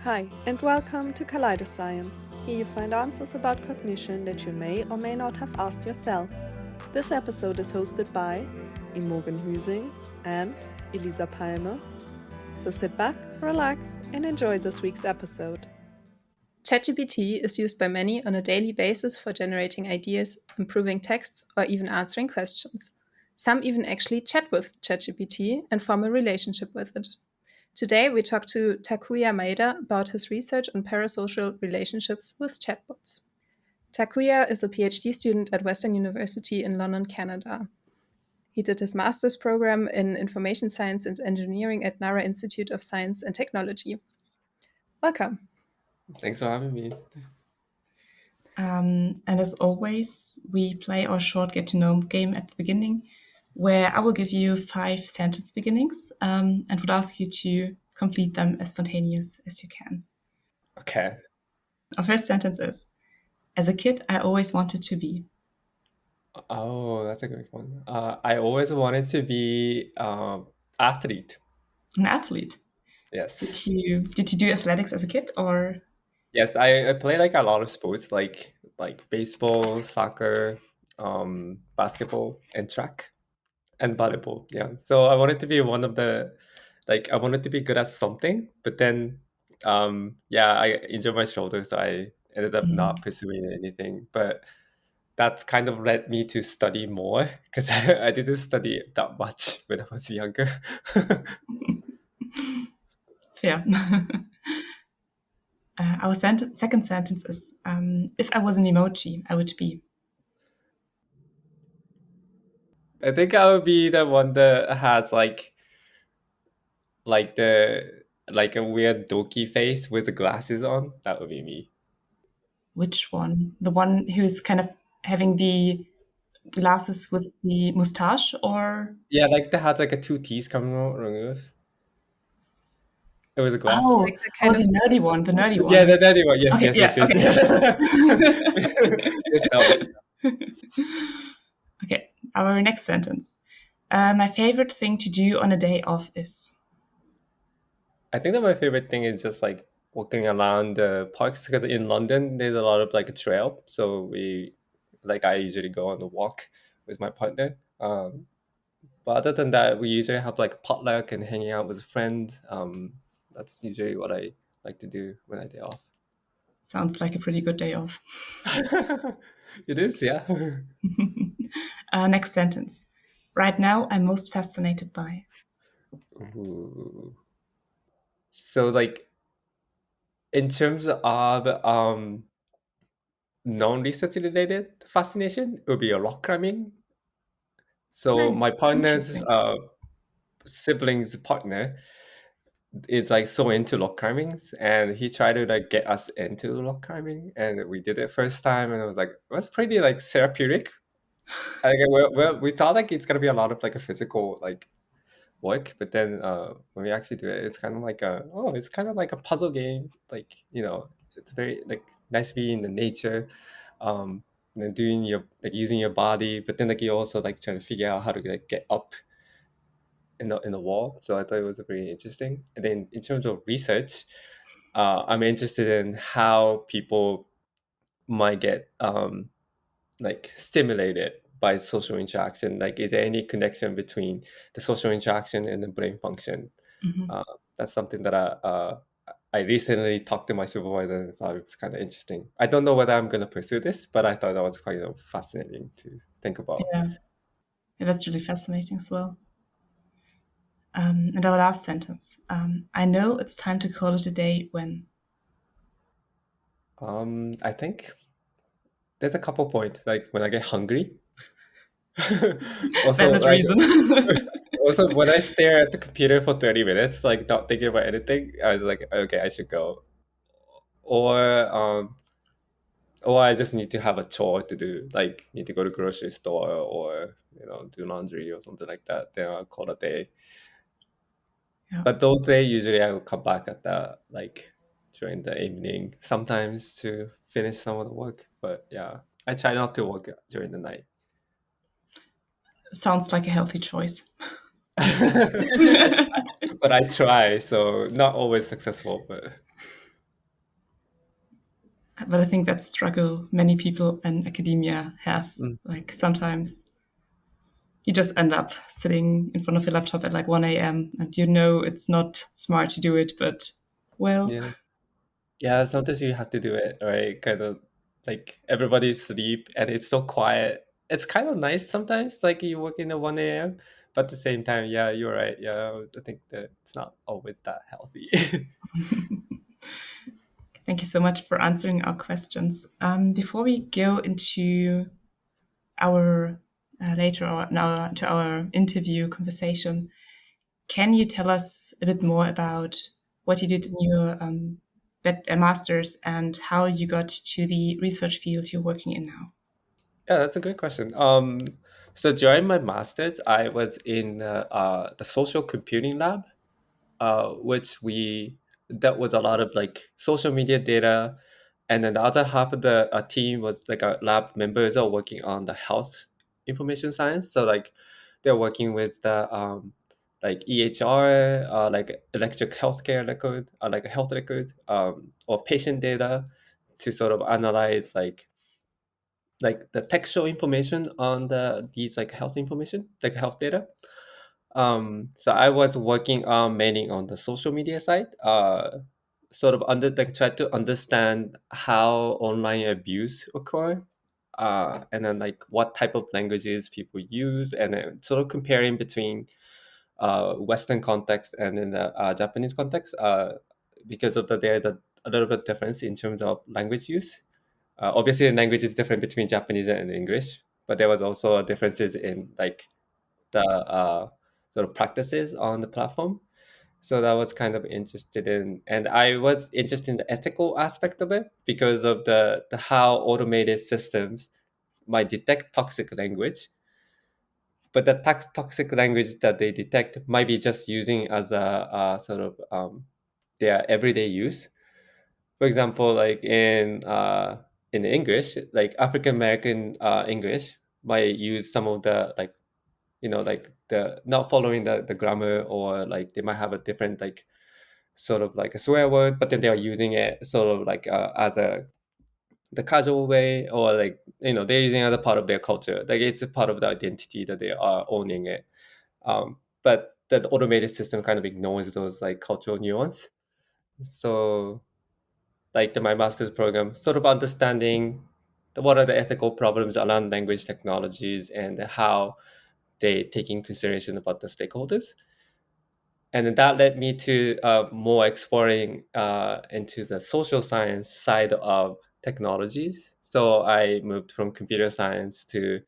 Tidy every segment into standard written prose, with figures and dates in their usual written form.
Hi, and welcome to Kaleidoscience. Here you find answers about cognition that you may or may not have asked yourself. This episode is hosted by Imogen Hüsing and Elisa Palme. So sit back, relax, and enjoy this week's episode. ChatGPT is used by many on a daily basis for generating ideas, improving texts, or even answering questions. Some even actually chat with ChatGPT and form a relationship with it. Today, we talk to Takuya Maeda about his research on parasocial relationships with chatbots. Takuya is a PhD student at Western University in London, Canada. He did his master's program in information science and engineering at Nara Institute of Science and Technology. Welcome. Thanks for having me. And as always, we play our short get to know game at the beginning, where I will give you 5 sentence beginnings and would ask you to complete them as spontaneous as you can. Okay. Our first sentence is, as a kid, I always wanted to be. Oh, that's a good one. I always wanted to be athlete. An athlete. Yes. Did you do athletics as a kid or? Yes, I play like a lot of sports, like baseball, soccer, basketball, and track, and volleyball. Yeah. So I wanted to be one of the, I wanted to be good at something, but then, I injured my shoulder, so I ended up not pursuing anything. But that's kind of led me to study more because I didn't study that much when I was younger. Fair. Our second sentence is, if I was an emoji, I would be. I think I would be the one that has like a weird dokey face with the glasses on. That would be me. Which one? The one who's kind of having the glasses with the mustache, or? Yeah, like that has like a two teeth coming out. It was a glass. Oh, Like the kind the nerdy one. The nerdy one. Yeah, the nerdy one. Yes, Okay, yes. okay. Yes, that one. Okay, our next sentence. My favorite thing to do on a day off is. I think that my favorite thing is just like walking around the parks because in London there's a lot of like a trail. So I usually go on the walk with my partner. But other than that, we usually have like potluck and hanging out with friends. That's usually what I like to do when I day off. Sounds like a pretty good day off. It is, yeah. Next sentence. Right now, I'm most fascinated by. Ooh. So like in terms of non-research related fascination, it would be a rock climbing. So Nice. my partner's Interesting. sibling's partner is like so into rock climbing, and he tried to like get us into rock climbing, and we did it first time, and it was like it was pretty like therapeutic. Like we thought like it's gonna be a lot of like a physical like work, but then when we actually do it, it's kind of like it's kind of like a puzzle game. Like it's very like nice being in the nature, and then doing your like using your body, but then like you also like trying to figure out how to like get up in the wall. So I thought it was very interesting. And then in terms of research, I'm interested in how people might get like stimulated by social interaction. Like, is there any connection between the social interaction and the brain function? Mm-hmm. That's something that I recently talked to my supervisor and thought it was kind of interesting. I don't know whether I'm going to pursue this, but I thought that was quite fascinating to think about. Yeah, that's really fascinating as well. And our last sentence. I know it's time to call it a day when. I think there's a couple points, like when I get hungry. Also, Valid like, reason. also when I stare at the computer for 30 minutes, like not thinking about anything, I was like, okay, I should go. Or I just need to have a chore to do, like need to go to grocery store or do laundry or something like that. Then I'll call it a day. Yeah. But those days usually I will come back at the like during the evening sometimes to finish some of the work. But yeah, I try not to work during the night. Sounds like a healthy choice. But I try, so not always successful, but But I think that struggle many people in academia have. Like sometimes you just end up sitting in front of your laptop at like 1 a.m. and you know it's not smart to do it, but well, Yeah, sometimes you have to do it, right? Kind of like everybody sleep and it's so quiet. It's kind of nice sometimes, like you work in the 1 a.m. But at the same time, yeah, you're right. Yeah, I think that it's not always that healthy. thank you so much for answering our questions. Before we go into our now to our interview conversation, can you tell us a bit more about what you did in your master's and how you got to the research field you're working in now? Yeah, that's a great question. So during my master's, I was in the social computing lab, which we that was a lot of like social media data, and then the other half of the team was like our lab members are working on the health information science. So like they're working with the like EHR, like electric healthcare record, like a health record, or patient data to sort of analyze like the textual information on these like health information, like health data. So I was working on mainly on the social media side, sort of try to understand how online abuse occur, and then like what type of languages people use, and then sort of comparing between Western context and in the Japanese context, because of there's a little bit difference in terms of language use. Obviously, the language is different between Japanese and English, but there was also differences in like the sort of practices on the platform. So that was kind of interested in, and I was interested in the ethical aspect of it because of the how automated systems might detect toxic language, but the toxic language that they detect might be just using as a sort of their everyday use. For example, like in English, like African American English might use some of the like like the not following the grammar, or like they might have a different like sort of like a swear word, but then they are using it sort of like as a the casual way, or like they're using it as a part of their culture, like it's a part of the identity that they are owning it. But the automated system kind of ignores those like cultural nuance. So like my master's program sort of understanding what are the ethical problems around language technologies and how they take in consideration about the stakeholders. And then that led me to more exploring into the social science side of technologies. So I moved from computer science to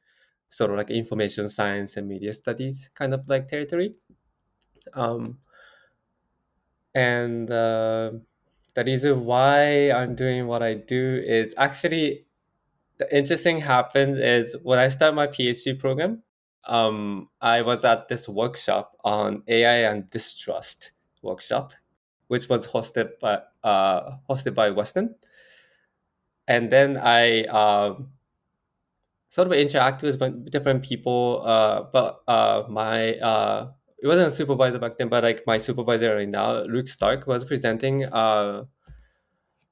sort of like information science and media studies kind of like territory. Um, and the reason why I'm doing what I do is actually the interesting happens is when I started my PhD program, I was at this workshop on AI and distrust workshop, which was hosted by Weston, and then I sort of interact with different people. But my it wasn't a supervisor back then, but like my supervisor right now, Luke Stark, was presenting uh,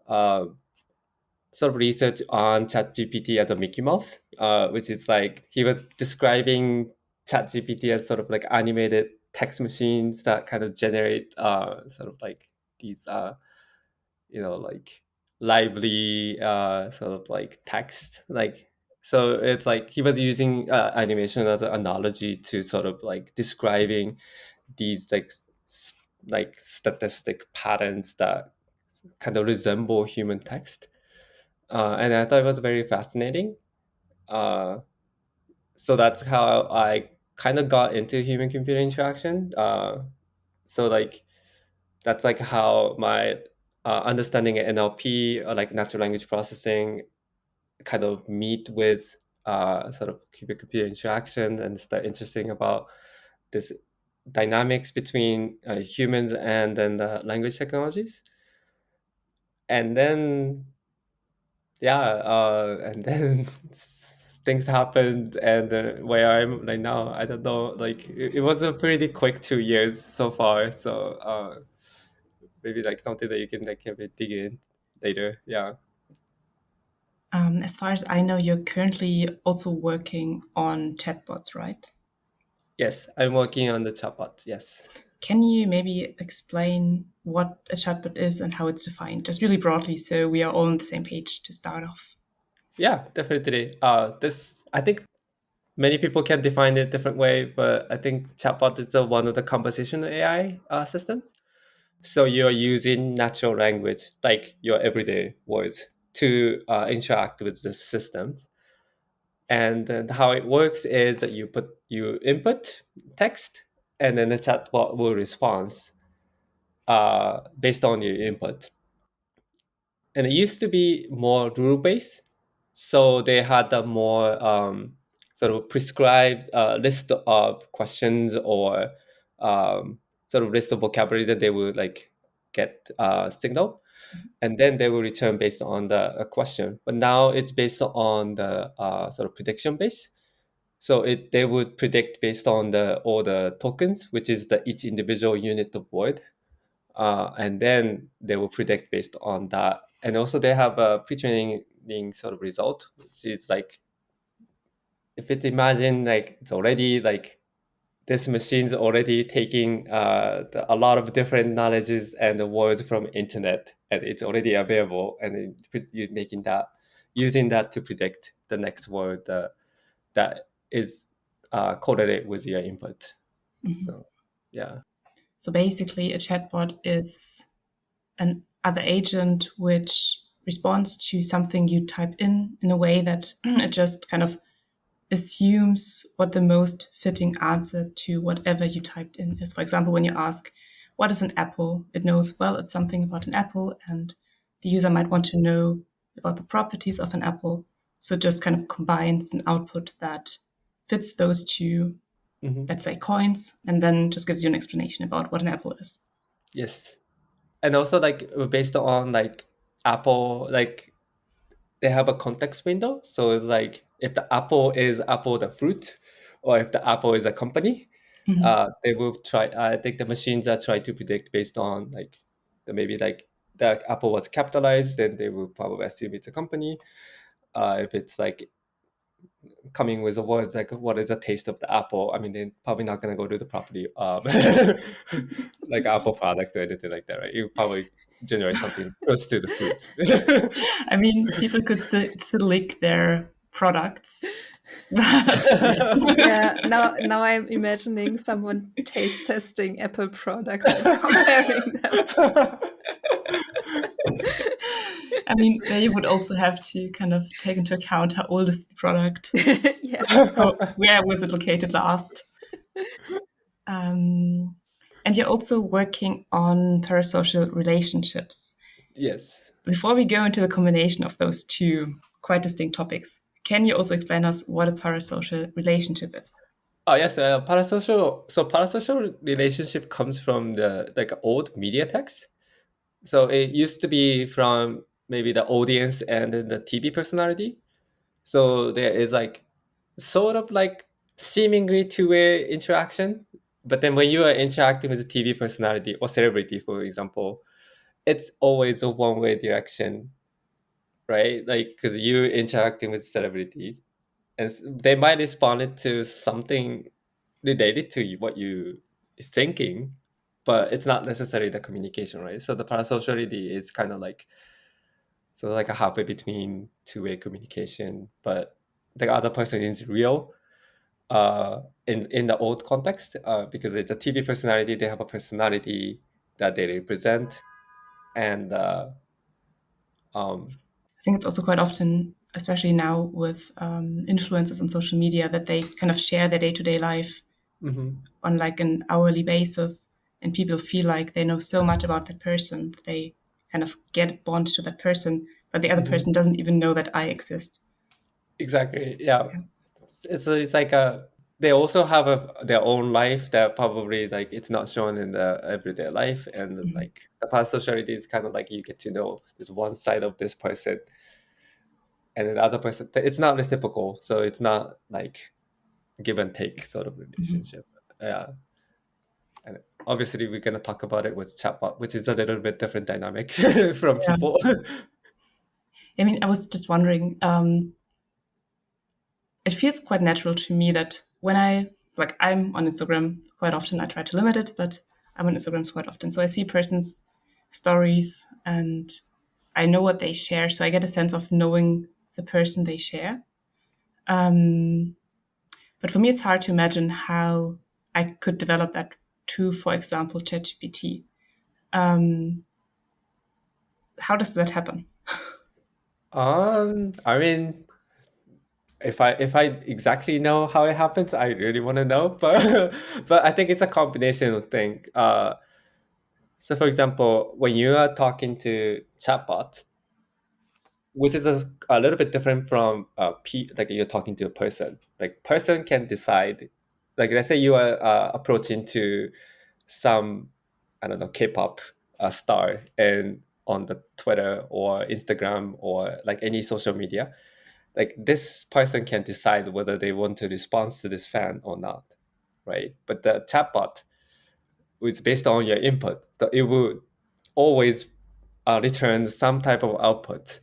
sort of research on ChatGPT as a Mickey Mouse, which is like he was describing ChatGPT as sort of like animated text machines that kind of generate sort of like these like lively sort of like text, like so it's like he was using animation as an analogy to sort of like describing these like like statistic patterns that kind of resemble human text, and I thought it was very fascinating. Uh, so that's how I kind of got into human computer interaction. So like that's like how my understanding of NLP, or like natural language processing, kind of meet with sort of human computer interaction, and start interesting about this dynamics between humans and then the language technologies. And then and then things happened, and where I'm right now, I don't know, like it was a pretty quick 2 years so far. So maybe like something that you can like maybe dig in later. Yeah. As far as I know, you're currently also working on chatbots, right? Yes, I'm working on the chatbot. Yes. Can you maybe explain what a chatbot is and how it's defined, just really broadly, so we are all on the same page to start off? Yeah, definitely. This I think many people can define it different way, but I think chatbot is the one of the conversational AI systems. So you're using natural language, like your everyday words, to interact with the systems. And then how it works is that you input text, and then the chatbot will respond based on your input. And it used to be more rule based, so they had a more sort of prescribed list of questions or sort of list of vocabulary that they would like get signal, and then they will return based on the question. But now it's based on the sort of prediction base. So they would predict based on the all the tokens, which is the each individual unit of word, and then they will predict based on that. And also they have a pre-training sort of result, which is like if it's imagine like it's already like this machine's already taking a lot of different knowledges and the words from internet, and it's already available, and you're making that using that to predict the next word that is correlated with your input. So yeah. So basically, a chatbot is an other agent which responds to something you type in a way that it just kind of assumes what the most fitting answer to whatever you typed in is. For example, when you ask, what is an apple? It knows, well, it's something about an apple, and the user might want to know about the properties of an apple. So it just kind of combines an output that fits those two, Mhm. let's say, coins, and then just gives you an explanation about what an apple is. Yes. And also like based on like Apple, like they have a context window. So it's like if the apple is apple the fruit, or if the apple is a company, they will try. I think the machines are trying to predict based on like maybe like the apple was capitalized, then they will probably assume it's a company. If it's like coming with a word like what is the taste of the apple, I mean they're probably not going to go to the property like apple product or anything like that, right? You probably generate something close to the fruit. I mean, people could still lick their products, but yes. Yeah, now I'm imagining someone taste testing Apple products and comparing them. I mean, there you would also have to kind of take into account how old is the product, Yeah. where was it located last. And you're also working on parasocial relationships. Yes. Before we go into the combination of those two quite distinct topics, can you also explain us what a parasocial relationship is? Oh yes, parasocial. So parasocial relationship comes from the like old media text. So it used to be from maybe the audience and then the TV personality. So there is like sort of like seemingly two-way interaction, but then when you are interacting with a TV personality or celebrity, for example, it's always a one-way direction, right? Like because you're interacting with celebrities, and they might respond it to something related to what you thinking, but it's not necessarily the communication, right? So the parasociality is kind of like a halfway between two-way communication, but the other person is real in the old context, because it's a TV personality, they have a personality that they represent, and um, I think it's also quite often, especially now with influencers on social media, that they kind of share their day to day life mhm. on like an hourly basis, and people feel like they know so much about that person that they kind of get bond to that person, but the other Mhm. person doesn't even know that I exist. Exactly, yeah. It's like a they also have their own life that probably like it's not shown in the everyday life, and then, Mhm. like the parasociality is kind of like you get to know this one side of this person, and then the other person it's not reciprocal, so it's not like give and take sort of Mhm. relationship. Yeah. And obviously we're going to talk about it with chatbot, which is a little bit different dynamic from Yeah. people. I mean, I was just wondering, it feels quite natural to me that when I'm on Instagram quite often, I try to limit it, but I'm on Instagram quite often. So I see persons' stories and I know what they share. So I get a sense of knowing the person they share. But for me, it's hard to imagine how I could develop that to, for example, ChatGPT. How does that happen? I mean, if I exactly know how it happens, I really want to know, but but I think it's a combination of thing. So for example, when you are talking to chatbot, which is a little bit different from like you're talking to a person. Like person can decide, like let's say you are approaching to some, I don't know, K-pop star and on the Twitter or Instagram or like any social media, like this person can decide whether they want to respond to this fan or not, right? But the chatbot is based on your input, so it will always return some type of output,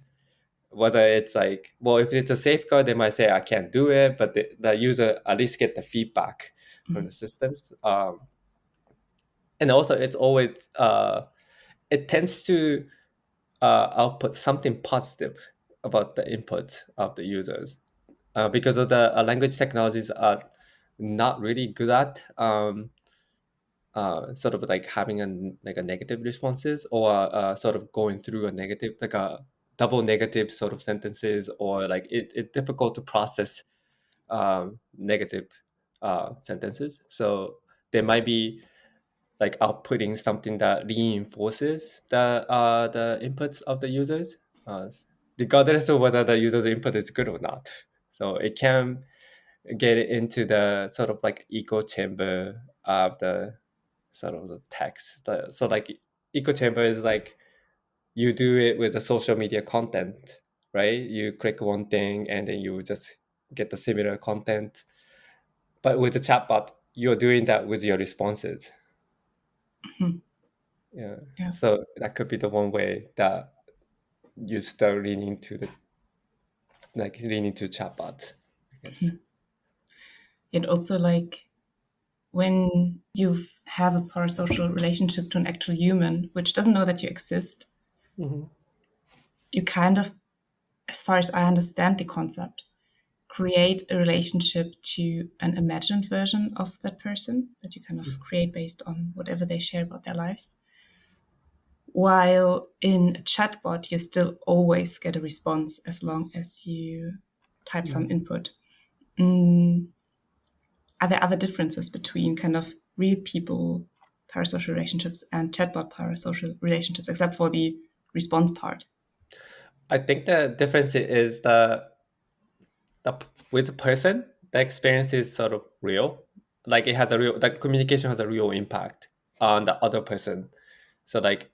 whether it's like, well, if it's a safeguard, they might say I can't do it, but the user at least get the feedback from the systems. And also it's always it tends to output something positive about the input of the users, because of the language technologies are not really good at sort of like having like a negative responses, or sort of going through a negative, like a double negative sort of sentences, or like it's difficult to process negative sentences. So they might be like outputting something that reinforces the inputs of the users, regardless of whether the user's input is good or not. So it can get into the sort of like echo chamber of the sort of the text. So like echo chamber is like you do it with the social media content, right? You click one thing and then you just get the similar content. But with the chatbot, you're doing that with your responses. Mhm. Yeah. Yeah. So that could be the one way that you start leaning to chatbot, I guess. And also, like, when you have a parasocial relationship to an actual human, which doesn't know that you exist, Mm-hmm. you kind of, as far as I understand the concept, create a relationship to an imagined version of that person that you kind of create based on whatever they share about their lives. While in a chatbot, you still always get a response as long as you type some input. Are there other differences between kind of real people parasocial relationships and chatbot parasocial relationships, except for the response part? I think the difference is with the person, the experience is sort of real. Like it has the communication has a real impact on the other person. So like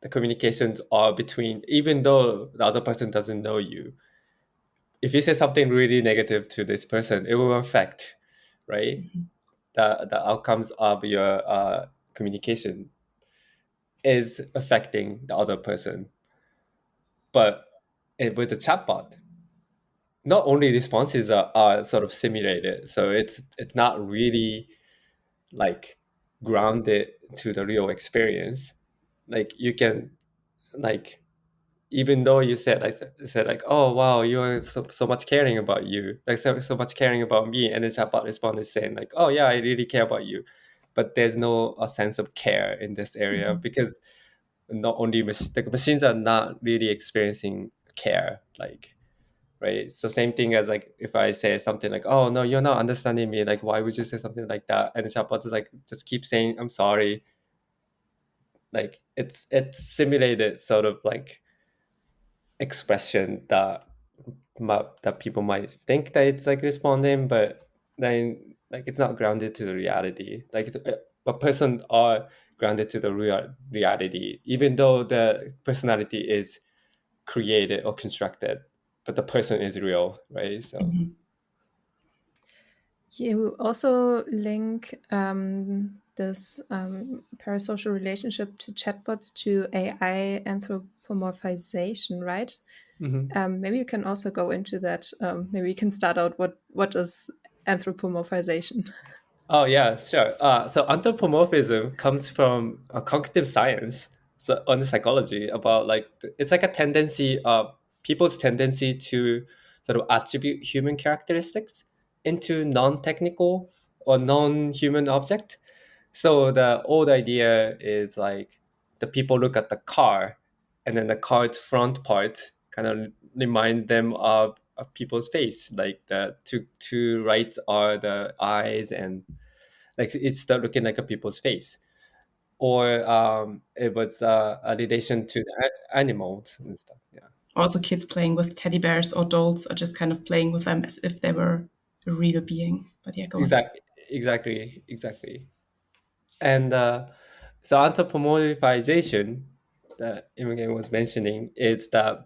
the communications are between, even though the other person doesn't know you. If you say something really negative to this person, it will affect, right? The outcomes of your communication is affecting the other person. But with the chatbot, not only responses are sort of simulated, so it's not really like grounded to the real experience. Like you can, like, even though you said like, oh wow, you are so much caring about you, like so much caring about me, and the chatbot response is saying like, oh yeah, I really care about you, but there's no a sense of care in this area, because not only the machines are not really experiencing care, like, right? So same thing as like if I say something like, oh no, you're not understanding me, like why would you say something like that, and the chatbot is like, just keep saying I'm sorry. Like it's simulated sort of like expression that people might think that it's like responding, but then like it's not grounded to the reality. Like a person are grounded to the reality, even though the personality is created or constructed, but the person is real, right? So You also link this parasocial relationship to chatbots to AI anthropomorphization, right? Mhm. Maybe you can also go into that. Maybe you can start out what is anthropomorphization. Oh yeah, sure. So anthropomorphism comes from a cognitive science, so on the psychology about like it's like a tendency of people's tendency to sort of attribute human characteristics into non-technical or non-human object. So the old idea is like the people look at the car, and then the car's front part kind of remind them of people's face. Like the two rights are the eyes, and like it start looking like a people's face. Or it was a relation to the animals and stuff. Yeah. Also, kids playing with teddy bears or dolls are just kind of playing with them as if they were a real being. But yeah, go on. Exactly. And so anthropomorphization that Imogen was mentioning is that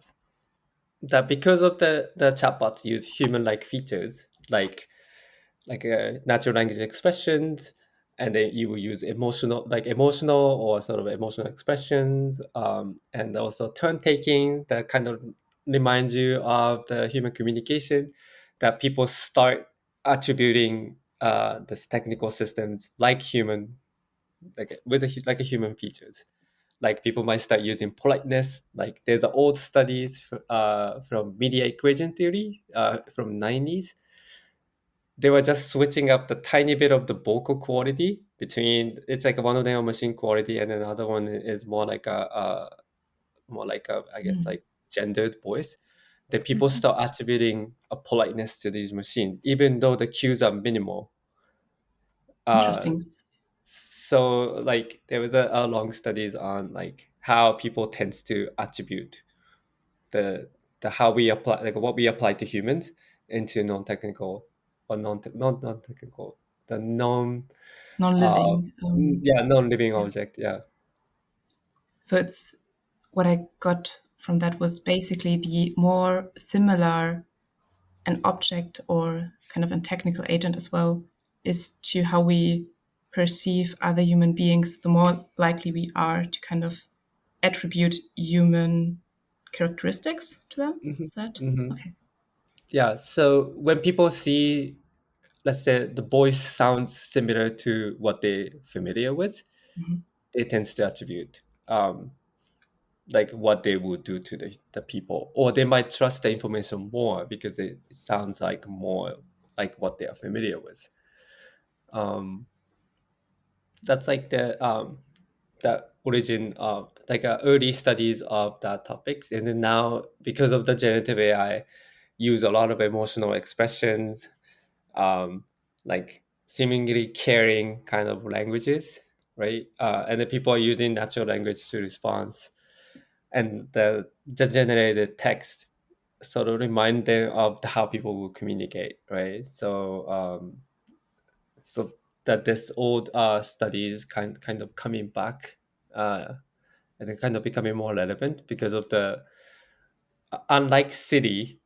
because of the chatbots use human-like features like natural language expressions, and then you will use emotional or sort of emotional expressions, and also turn taking that kind of reminds you of the human communication, that people start attributing this technical systems like human, like a human features. Like people might start using politeness. Like there's an old studies from media equation theory from 90s. They were just switching up the tiny bit of the vocal quality between, it's like one of them are machine quality, and another one is more like a, I guess, Mm, like gendered voice. Then people start attributing a politeness to these machines even though the cues are minimal. uh interesting. so like there was a long studies on like how people tends to attribute the how we apply, like what we apply to humans into non-technical or non-technical, the uh Non-living. non-living Yeah. object. Yeah. So it's what I got from that was basically the more similar an object or kind of a technical agent as well is to how we perceive other human beings, the more likely we are to kind of attribute human characteristics to them. Hmm. Is that Hmm. okay? Yeah, so when people see, let's say, the voice sounds similar to what they're familiar with, Mhm. they tends to attribute like what they would do to the people, or they might trust the information more because it sounds like more like what they are familiar with. um that's like the origin of like early studies of that topics. And then now, because of the generative AI, use a lot of emotional expressions, like seemingly caring kind of languages, right? And then people are using natural language to respond, and the generated text sort of remind them of how people will communicate, right? So that this old studies kind of coming back, and then kind of becoming more relevant because of the unlike Siri,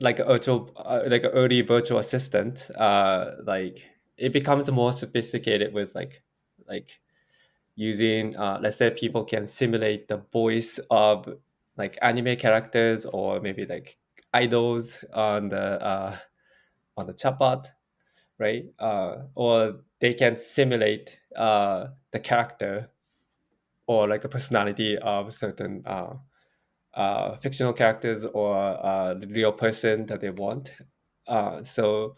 like a virtual like an early virtual assistant, like it becomes more sophisticated with like using, let's say people can simulate the voice of like anime characters or maybe like idols on the chatbot, right? Or they can simulate the character or like a personality of certain fictional characters or the real person that they want. So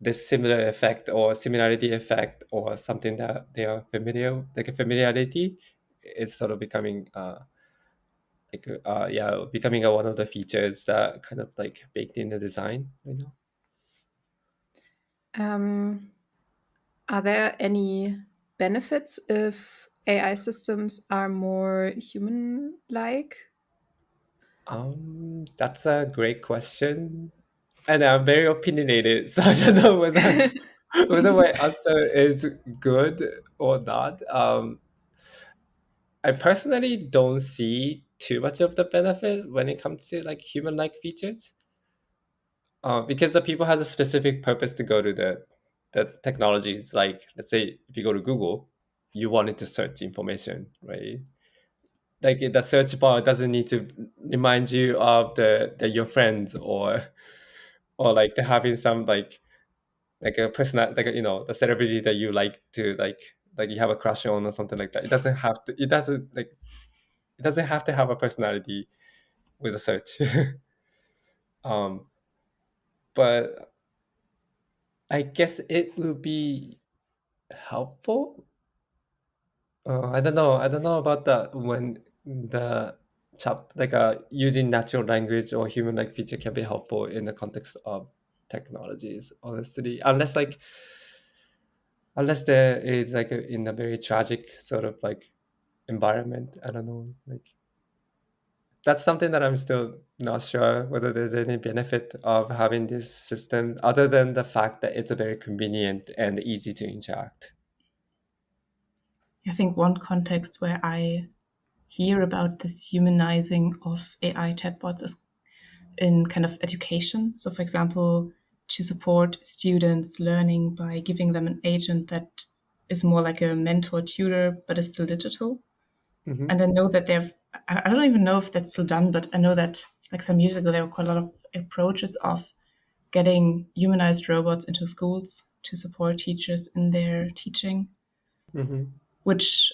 this similar effect or similarity effect or something that they are familiar, like a familiarity, is sort of becoming yeah, becoming one of the features that kind of like baked in the design right now. Um, are there any benefits if AI systems are more human-like? That's a great question, and I'm very opinionated, so I don't know whether my answer is good or not. I personally don't see too much of the benefit when it comes to like human-like features, because the people have a specific purpose to go to the technologies. Like let's say if you go to Google, you wanted to search information, right? like the search bar doesn't need to remind you of the your friends, or like the having some like a person, like the celebrity that you like to like you have a crush on or something like that. It doesn't have to have a personality with a search. um but I guess it will be helpful. I don't know about that, when the using natural language or human like feature can be helpful in the context of technologies, honestly, unless there is like in a very tragic sort of like environment. I don't know, like that's something that I'm still not sure whether there's any benefit of having this system other than the fact that it's a very convenient and easy to interact. I think one context where I hear about this humanizing of AI chatbots is in kind of education. So, for example, to support students learning by giving them an agent that is more like a mentor tutor, but is still digital. Mm-hmm. And I know that I don't even know if that's still done, but I know that like some years ago, there were quite a lot of approaches of getting humanized robots into schools to support teachers in their teaching, Mm-hmm. which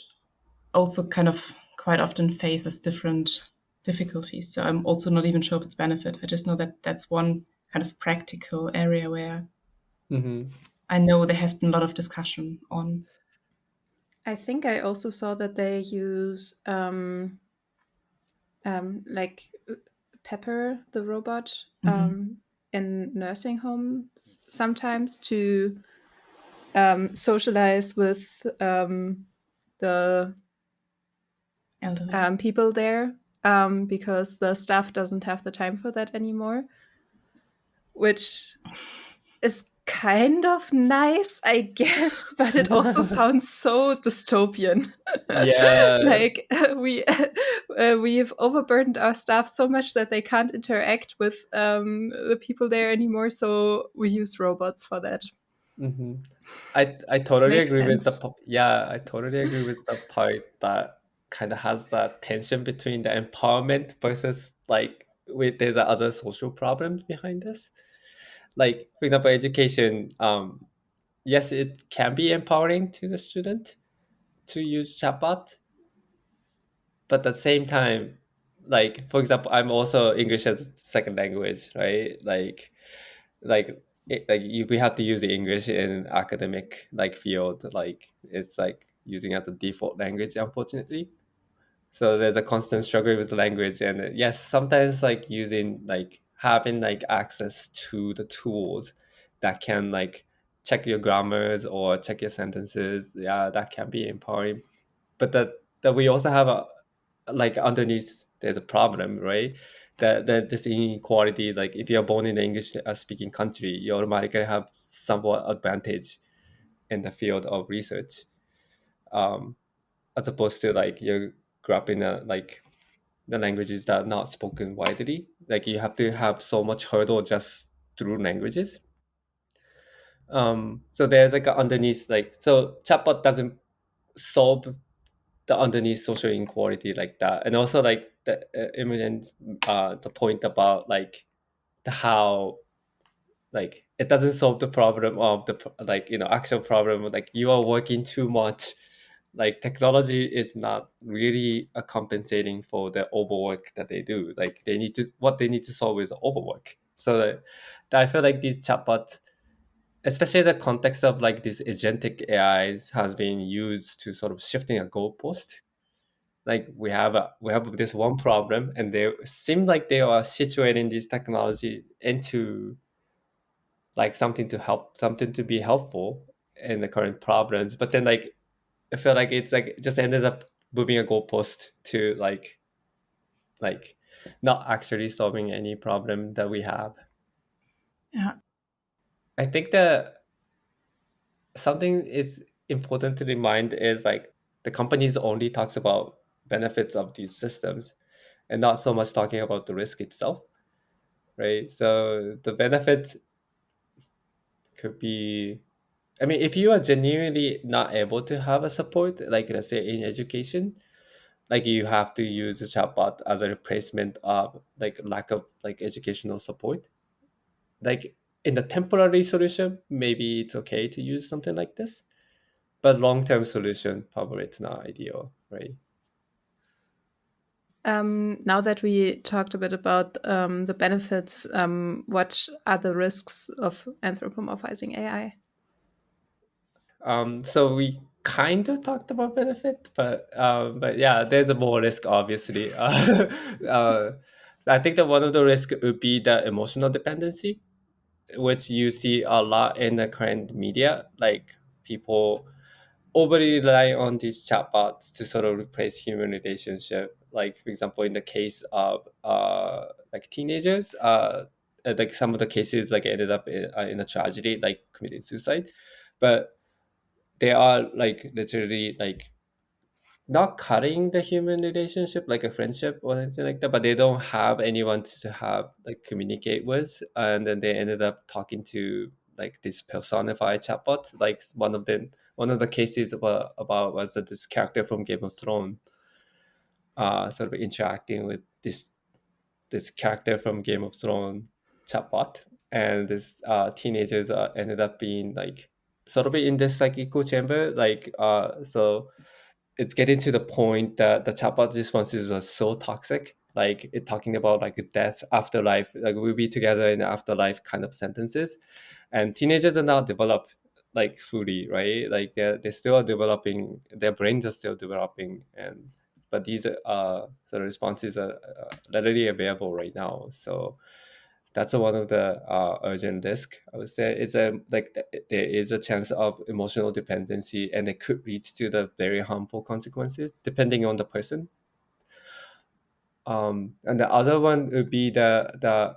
also kind of quite often faces different difficulties. So I'm also not even sure of its benefit. I just know that that's one kind of practical area where Mm-hmm. I know there has been a lot of discussion on. I think I also saw that they use like Pepper, the robot, in nursing homes sometimes to socialize with the Elderly. people there, because the staff doesn't have the time for that anymore, which is kind of nice, I guess, but it also sounds so dystopian. Yeah. Like we've overburdened our staff so much that they can't interact with the people there anymore, so we use robots for that. Mm-hmm. I totally Makes agree with sense. I totally agree with the part that kind of has that tension between the empowerment versus like with there's other social problems behind this. Like for example, education. Yes, it can be empowering to the student to use chatbot, but at the same time, like for example, I'm also English as a second language, right? We have to use the English in academic like field, like it's like using as a default language, unfortunately. So there's a constant struggle with the language, and yes, sometimes like using like having like access to the tools that can like check your grammars or check your sentences, yeah, that can be empowering. But that we also have a like underneath there's a problem, right? That this inequality, like if you're born in an English speaking country, you automatically have somewhat advantage in the field of research, um, as opposed to like you grew up in a like the languages that are not spoken widely. Like you have to have so much hurdle just through languages. So there's like a underneath like so chatbot doesn't solve the underneath social inequality like that, and also like the Imogen, the point about like the how like it doesn't solve the problem of the like actual problem, like you are working too much. Like technology is not really a compensating for the overwork that they do. Like they need to what they need to solve is overwork. So that I feel like these chatbots, especially the context of like this agentic AI, has been used to sort of shifting a goalpost. Like we have this one problem, and they seem like they are situating this technology into like something to help, something to be helpful in the current problems. But then like I feel like it's like just ended up moving a goalpost to like not actually solving any problem that we have. Yeah. I think that something is important to remind is like the companies only talks about benefits of these systems and not so much talking about the risk itself, right? So the benefits could be, I mean, if you are genuinely not able to have a support, like let's say in education, like you have to use a chatbot as a replacement of like lack of like educational support. Like in the temporary solution, maybe it's okay to use something like this, but long-term solution probably it's not ideal, right? Now that we talked a bit about the benefits, what are the risks of anthropomorphizing AI? So we kind of talked about benefit, but yeah, there's a more risk, obviously. I think that one of the risks would be the emotional dependency, which you see a lot in the current media. Like people overly rely on these chatbots to sort of replace human relationship. Like for example, in the case of like teenagers, like some of the cases like ended up in a tragedy, like committing suicide, but they are like literally like not cutting the human relationship like a friendship or anything like that, but they don't have anyone to have like communicate with, and then they ended up talking to like this personified chatbot. Like one of the cases about was that this character from Game of Thrones sort of interacting with this character from Game of Thrones chatbot, and this teenagers ended up being like sort of in this like echo chamber, like so it's getting to the point that the chatbot responses was so toxic, like it talking about like death, afterlife, like we'll be together in the afterlife kind of sentences, and teenagers are not developed like fully, right? Like they're still developing, their brains are still developing, and but these sort of responses are readily available right now. So that's one of the urgent risk, I would say. Is a like there is a chance of emotional dependency, and it could lead to the very harmful consequences depending on the person. And the other one would be the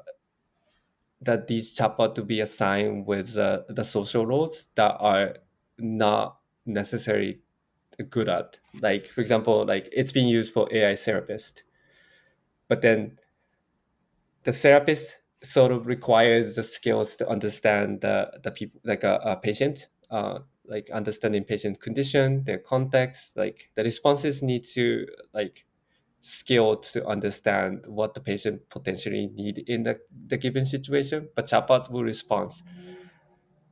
that these chatbot to be assigned with the social roles that are not necessarily good at. Like for example, like it's being used for AI therapist, but then the therapist sort of requires the skills to understand the people, like a patient, like understanding patient condition, their context, like the responses need to like skill to understand what the patient potentially need in the given situation. But chatbot will respond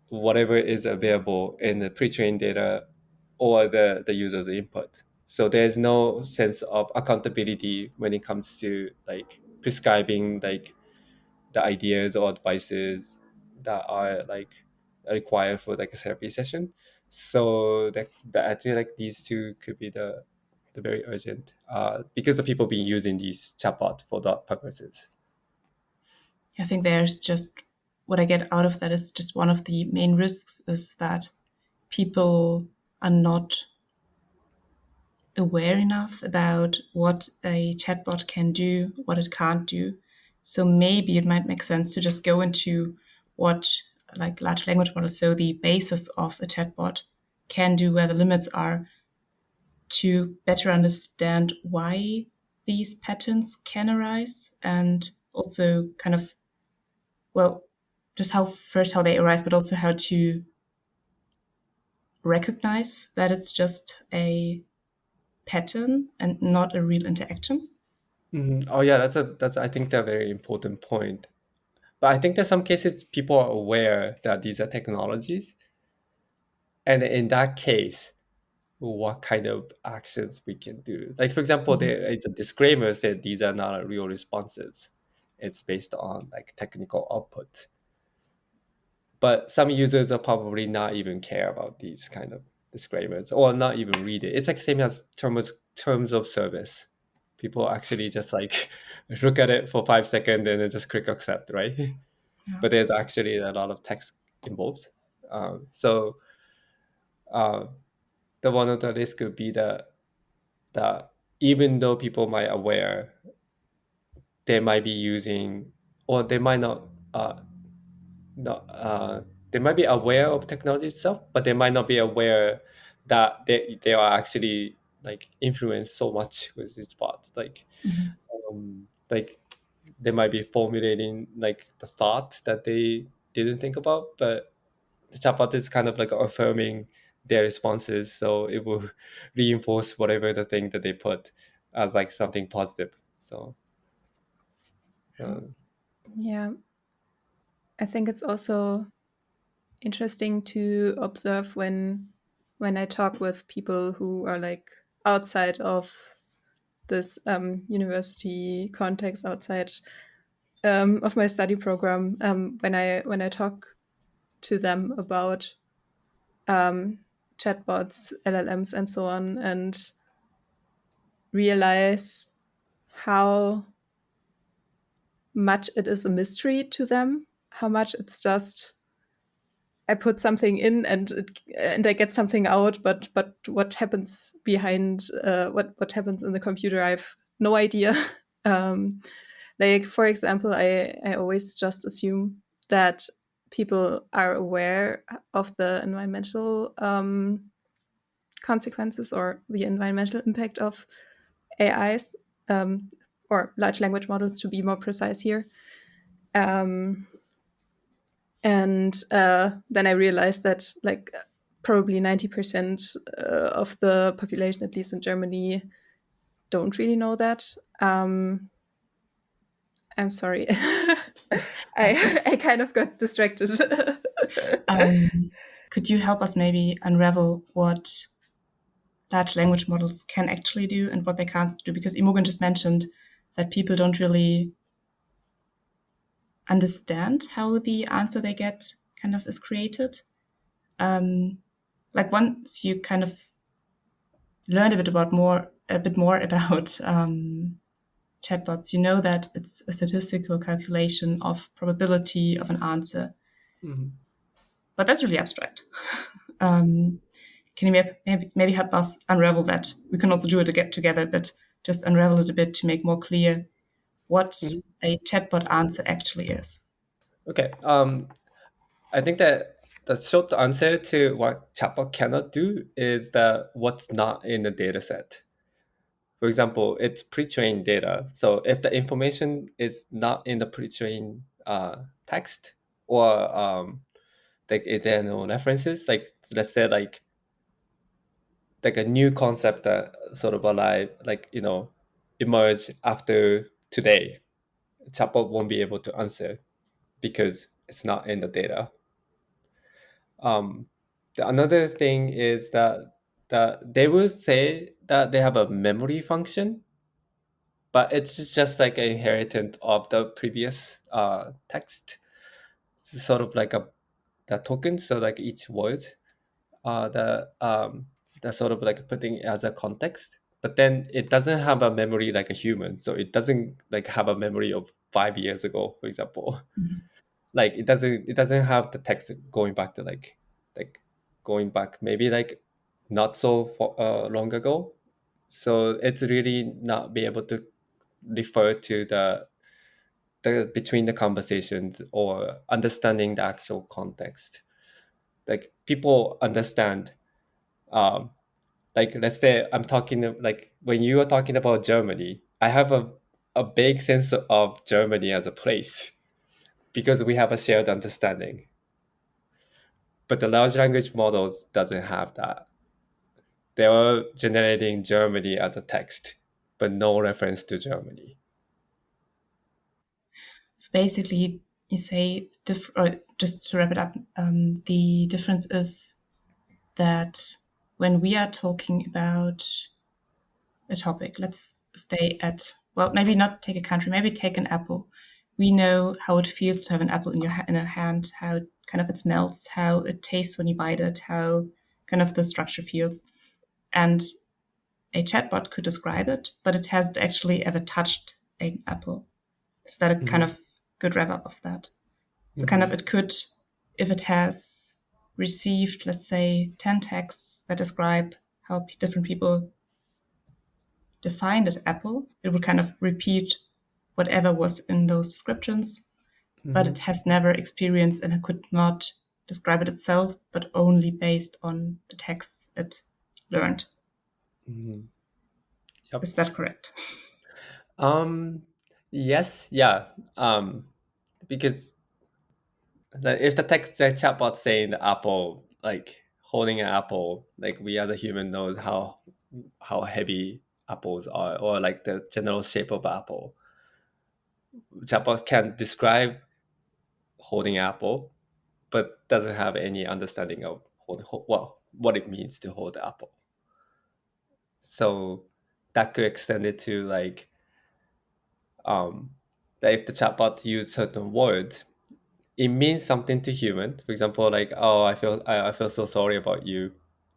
whatever is available in the pre-trained data or the user's input. So there's no sense of accountability when it comes to like prescribing like the ideas or advices that are like required for like a therapy session. So that I think like these two could be the very urgent because the people being using these chatbot for that purposes. I think there's just what I get out of that is just one of the main risks is that people are not aware enough about what a chatbot can do, what it can't do. So maybe it might make sense to just go into what like large language models, so the basis of a chatbot can do, where the limits are, to better understand why these patterns can arise and also kind of, well, just how they arise, but also how to recognize that it's just a pattern and not a real interaction. Oh yeah, that's I think that's a very important point. But I think that some cases people are aware that these are technologies, and in that case, what kind of actions we can do. Like for example, there is a disclaimer said these are not real responses. It's based on like technical output. But some users are probably not even care about these kind of disclaimers or not even read it. It's like same as terms of service. People actually just like look at it for 5 seconds and then just click accept, right? Yeah. But there's actually a lot of text involved. So uh, the one of the risk could be that even though people might aware, they might be using, or they might not they might be aware of technology itself, but they might not be aware that they are actually like influenced so much with this bot. Like they might be formulating like the thought that they didn't think about, but the chatbot is kind of like affirming their responses, so it will reinforce whatever the thing that they put. as like something positive. So Yeah. I think it's also interesting to observe when I talk with people who are like outside of this university context, outside of my study program, when I talk to them about chatbots, LLMs, and so on, and realize how much it is a mystery to them, how much it's just I put something in and I get something out, but what happens behind what happens in the computer, I have no idea. Like for example, I always just assume that people are aware of the environmental consequences or the environmental impact of AIs or large language models, to be more precise here. And then I realized that like probably 90% of the population, at least in Germany, don't really know that. I'm sorry. I kind of got distracted. Could you help us maybe unravel what large language models can actually do and what they can't do? Because Imogen just mentioned that people don't really understand how the answer they get kind of is created. Like once you kind of learn a bit more about chatbots, you know that it's a statistical calculation of probability of an answer. But that's really abstract. Can you maybe help us unravel that? We can also do it together, but just unravel it a bit to make more clear what a chatbot answer actually is. Okay. I think that the short answer to what chatbot cannot do is that what's not in the data set. For example, it's pre-trained data. So if the information is not in the pre-trained text, or like if there are no references, like let's say like a new concept that sort of alive, like emerge after today, chatbot won't be able to answer because it's not in the data. The another thing is that they will say that they have a memory function, but it's just like an inheritance of the previous text. It's sort of like the token. So like each word, the sort of like putting it as a context. But then it doesn't have a memory like a human. So it doesn't like have a memory of 5 years ago, for example. Like it doesn't have the text going back to like going back maybe like not so long ago. So it's really not be able to refer to the between the conversations or understanding the actual context. Like people understand, like let's say I'm talking like when you are talking about Germany, I have a big sense of Germany as a place because we have a shared understanding. But the large language models doesn't have that. They are generating Germany as a text, but no reference to Germany. So basically, you say, or just to wrap it up, the difference is that when we are talking about a topic, let's stay at, well, maybe not take a country, maybe take an apple. We know how it feels to have an apple in a hand, how kind of it smells, how it tastes when you bite it, how kind of the structure feels. And a chatbot could describe it, but it hasn't actually ever touched an apple. Is that a kind of good wrap up of that? So kind of it could, if it has received, let's say, 10 texts that describe how different people defined as apple, it would kind of repeat whatever was in those descriptions, but it has never experienced and it could not describe it itself, but only based on the texts it learned. Yep. Is that correct? Yes, yeah. Because like, if the text the chatbot saying the apple, like holding an apple, like we as a human know how heavy apples are, or like the general shape of apple. Chatbots can describe holding apple, but doesn't have any understanding of what it means to hold the apple. So that could extend it to like that if the chatbot use certain words, it means something to human. For example, like, oh, I feel so sorry about you,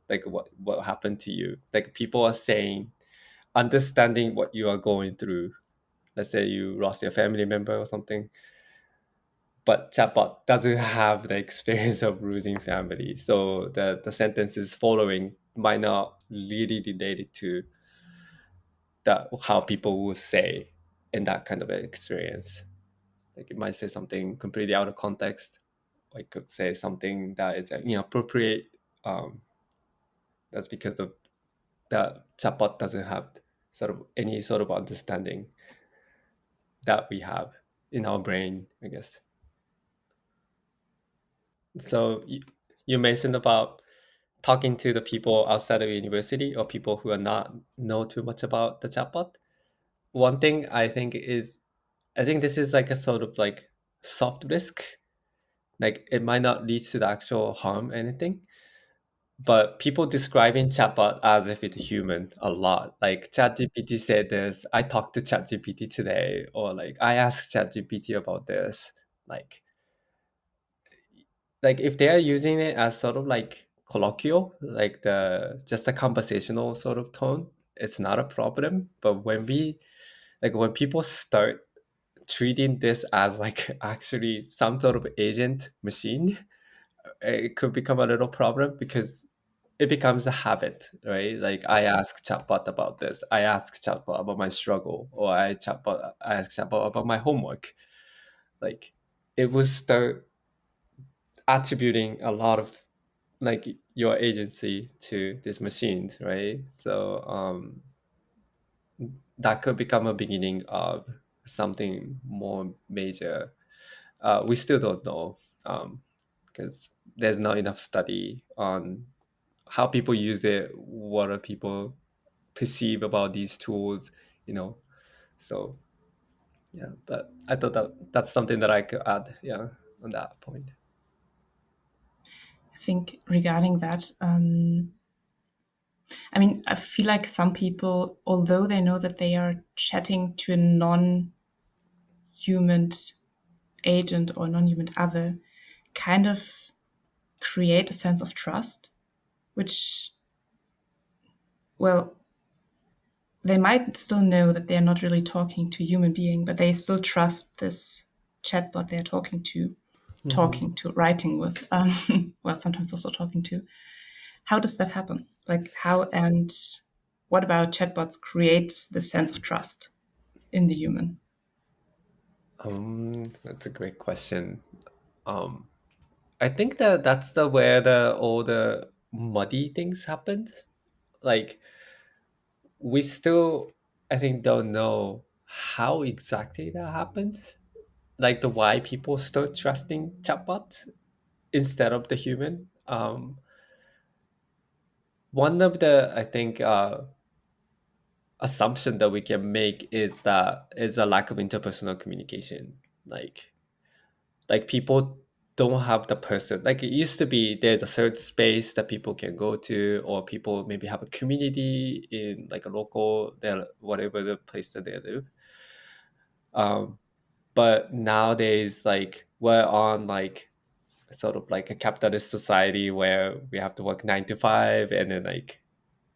like what happened to you. Like people are saying, understanding what you are going through. Let's say you lost your family member or something, but chatbot doesn't have the experience of losing family, so the sentences following might not really related to that how people will say in that kind of experience. Like it might say something completely out of context, or it could say something that is inappropriate. That's because of the chatbot doesn't have sort of any sort of understanding that we have in our brain, I guess. So you mentioned about talking to the people outside of university or people who are not know too much about the chatbot. One thing I think this is like a sort of like soft risk. Like it might not lead to the actual harm anything, but people describing chatbot as if it's human a lot. Like ChatGPT said this, I talked to ChatGPT today, or like I asked ChatGPT about this. Like if they are using it as sort of like colloquial, like the just a conversational sort of tone, it's not a problem. But when people start treating this as like actually some sort of agent machine, it could become a little problem because it becomes a habit, right? Like I ask chatbot about this, I ask chatbot about my struggle, or I ask chatbot about my homework. Like it will start attributing a lot of like your agency to these machines, right? So that could become a beginning of something more major. We still don't know because there's not enough study on how people use it, what are people perceive about these tools, you know. So yeah, but I thought that's something that I could add, yeah, on that point. I think regarding that, I mean, I feel like some people, although they know that they are chatting to a non human agent or non human other, kind of create a sense of trust, which, well, they might still know that they're not really talking to a human being, but they still trust this chatbot they're talking to, writing with, well, sometimes also talking to. How does that happen? Like, how and what about chatbots creates the sense of trust in the human? That's a great question. I think that that's the where the all the muddy things happened. Like we still, I think, don't know how exactly that happened. Like the why people start trusting chatbot instead of the human. One of the I think assumption that we can make is that is a lack of interpersonal communication. Like people don't have the person, like it used to be there's a certain space that people can go to, or people maybe have a community in like a local there whatever the place that they live. But nowadays like we're on like sort of like a capitalist society where we have to work 9 to 5, and then like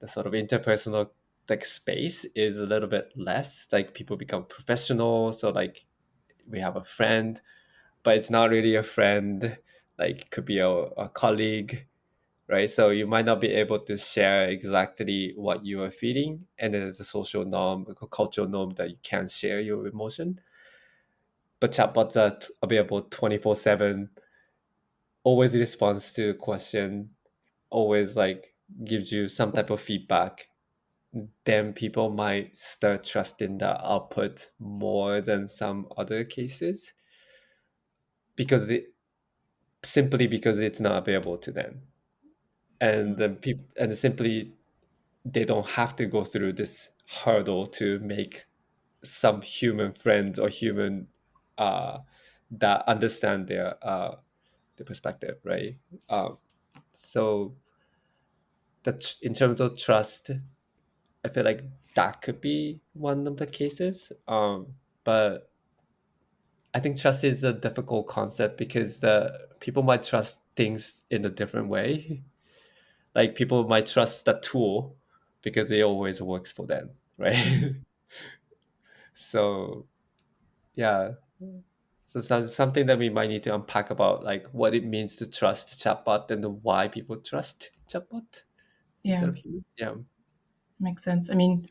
the sort of interpersonal like space is a little bit less. Like people become professional, so like we have a friend, but it's not really a friend. Like it could be a colleague, right? So you might not be able to share exactly what you are feeling, and there's a social norm, a cultural norm that you can't share your emotion. But chatbots are available 24/7, always responds to a question, always like gives you some type of feedback. Then people might start trusting the output more than some other cases because simply because it's not available to them, and then people and simply they don't have to go through this hurdle to make some human friends or human that understand their perspective, right? So that in terms of trust, I feel like that could be one of the cases. But I think trust is a difficult concept because the people might trust things in a different way. Like people might trust the tool because it always works for them, right? So yeah, so something that we might need to unpack about like what it means to trust chatbot and why people trust chatbot Yeah, instead of human. Yeah. makes sense. I mean,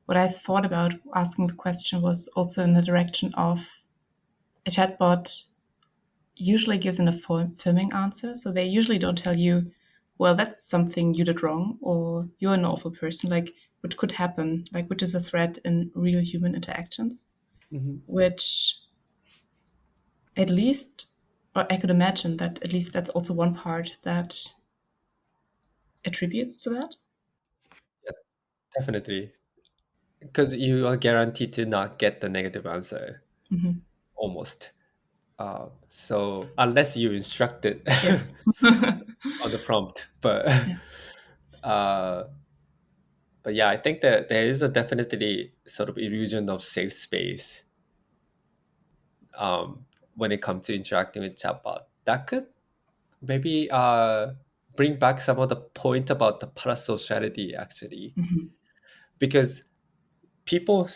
what I thought about asking the question was also in the direction of a chatbot usually gives an affirming answer. So they usually don't tell you, well, that's something you did wrong or you're an awful person, like what could happen, like which is a threat in real human interactions, Hmm. which at least, or I could imagine that at least that's also one part that attributes to that. Yeah, definitely. Because you are guaranteed to not get the negative answer Hmm. almost. So unless you instruct it Yes. on the prompt, but Yes. uh, but yeah, I think that there is a definitely sort of illusion of safe space um, when it comes to interacting with chatbot. That could maybe bring back some of the point about the parasociality actually, Hmm. because people